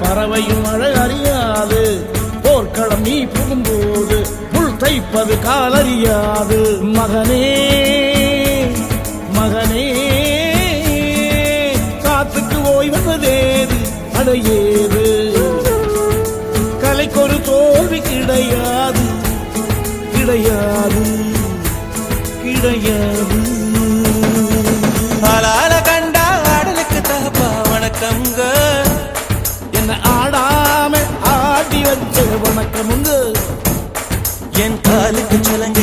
பறவையும் மழை அறியாது. போர்க்களம் நீ புகும்போது முள் தைப்பது காலறியாது. மகனே மகனே காத்துக்கு ஓய்வதேது அடையேது. கலைக்கொரு தோல்வி கிடையாது கிடையாது கிடையாது. ஆளால கண்டா ஆடலுக்கு தகப்பா வணக்கம்ங்க. என்ன ஆடாம ஆடி வச்ச வணக்கமுங்க. என் காலுக்கு சலங்க